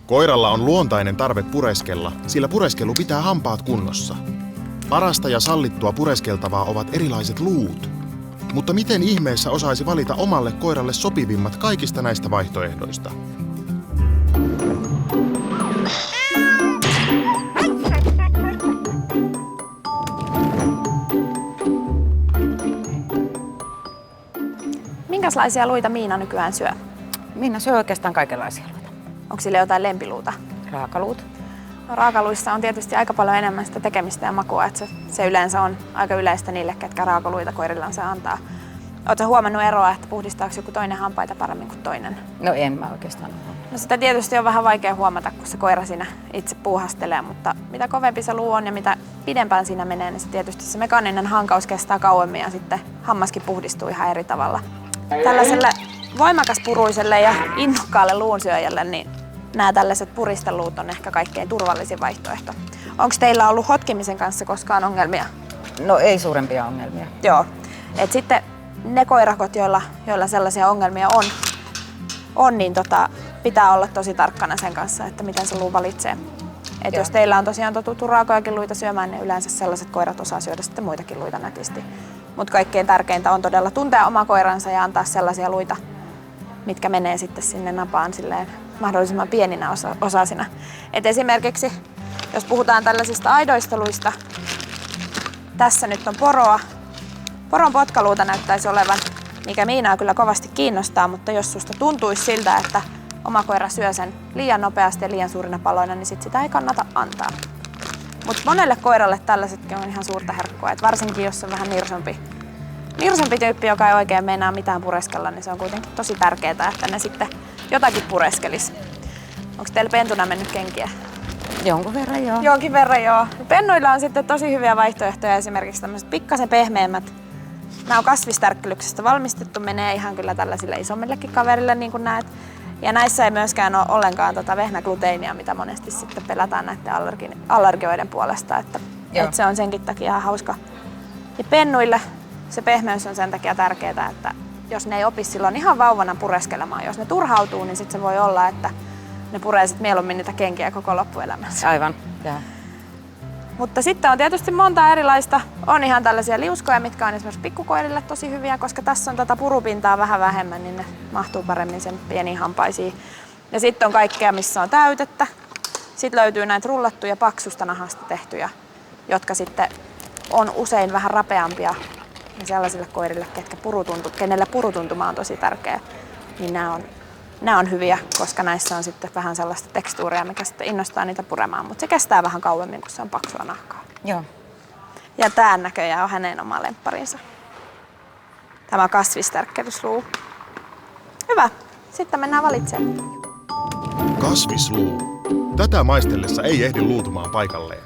Koiralla on luontainen tarve pureskella, sillä pureskelu pitää hampaat kunnossa. Parasta ja sallittua pureskeltavaa ovat erilaiset luut. Mutta miten ihmeessä osaisi valita omalle koiralle sopivimmat kaikista näistä vaihtoehdoista? Minkälaisia luita Miina nykyään syö? Miina syö oikeastaan kaikenlaisia luita. Onko sillä jotain lempiluuta? Raakaluut. No, raakaluissa on tietysti aika paljon enemmän sitä tekemistä ja makua, että se yleensä on aika yleistä niille, ketkä raakaluita koirillansa antaa. Oletko huomannut eroa, että puhdistaako joku toinen hampaita paremmin kuin toinen? No en mä oikeastaan ole. No sitä tietysti on vähän vaikea huomata, kun se koira siinä itse puuhastelee, mutta mitä kovempi se luu on ja mitä pidempään siinä menee, niin se tietysti se mekaaninen hankaus kestää kauemmin ja sitten hammaskin puhdistuu ihan eri tavalla. Tällaiselle voimakaspuruiselle ja innokkaalle luunsyöjälle niin nämä tällaiset puristeluut on ehkä kaikkein turvallisin vaihtoehto. Onko teillä ollut hotkimisen kanssa koskaan ongelmia? No ei suurempia ongelmia. Joo. Et sitten ne koirakot, joilla sellaisia ongelmia on niin pitää olla tosi tarkkana sen kanssa, että miten se luu valitsee. Et jos teillä on tosiaan totuttu raakojakin luita syömään, niin yleensä sellaiset koirat osaa syödä sitten muitakin luita nätisti. Mutta kaikkein tärkeintä on todella tuntea oma koiransa ja antaa sellaisia luita, mitkä menee sitten sinne napaan silleen mahdollisimman pieninä osasina. Et esimerkiksi, jos puhutaan tällaisista aidoista luista, tässä nyt on poroa. Poron potkaluuta näyttäisi olevan, mikä Miinaa kyllä kovasti kiinnostaa, mutta jos susta tuntuisi siltä, että oma koira syö sen liian nopeasti ja liian suurina paloina, niin sitä ei kannata antaa. Mutta monelle koiralle tällaisetkin on ihan suurta herkkua, että varsinkin jos on vähän nirsompi tyyppi, joka ei oikein meinaa mitään pureskella, niin se on kuitenkin tosi tärkeää, että ne sitten jotakin pureskelisi. Onko teillä pentuna mennyt kenkiä? Jonkun verran joo. Jonkin verran joo. Pennuilla on sitten tosi hyviä vaihtoehtoja, esimerkiksi tämmöiset pikkasen pehmeämmät. Nämä on kasvistärkkelyksestä valmistettu, menee ihan kyllä tällaisille isommillekin kaverille, niin kuin näet. Ja näissä ei myöskään ole ollenkaan vehnägluteinia, mitä monesti sitten pelätään näiden allergioiden puolesta. Että se on senkin takia ihan hauska. Ja pennuille se pehmeys on sen takia tärkeää, että jos ne ei opi silloin ihan vauvana pureskelemaan, jos ne turhautuu, niin sitten se voi olla, että ne puree sit mieluummin niitä kenkiä koko loppuelämänsä. Aivan, joo. Mutta sitten on tietysti monta erilaista. On ihan tällaisia liuskoja, mitkä on esimerkiksi pikkukoirille tosi hyviä, koska tässä on tätä purupintaa vähän vähemmän, niin ne mahtuu paremmin sen pieniin hampaisiin. Ja sitten on kaikkea, missä on täytettä. Sitten löytyy näitä rullattuja paksusta nahasta tehtyjä, jotka sitten on usein vähän rapeampia. Ja sellaisille koirille, kenelle purutuntuma on tosi tärkeä, niin nämä on hyviä, koska näissä on sitten vähän sellaista tekstuuria, mikä sitten innostaa niitä puremaan, mutta se kestää vähän kauemmin, kun se on paksua nahkaa. Joo. Ja tämä näköjään on hänen oma lempparinsa. Tämä kasvistärkkelysluu. Hyvä. Sitten mennään valitsemaan. Kasvisluu. Tätä maistellessa ei ehdi luutumaan paikalleen.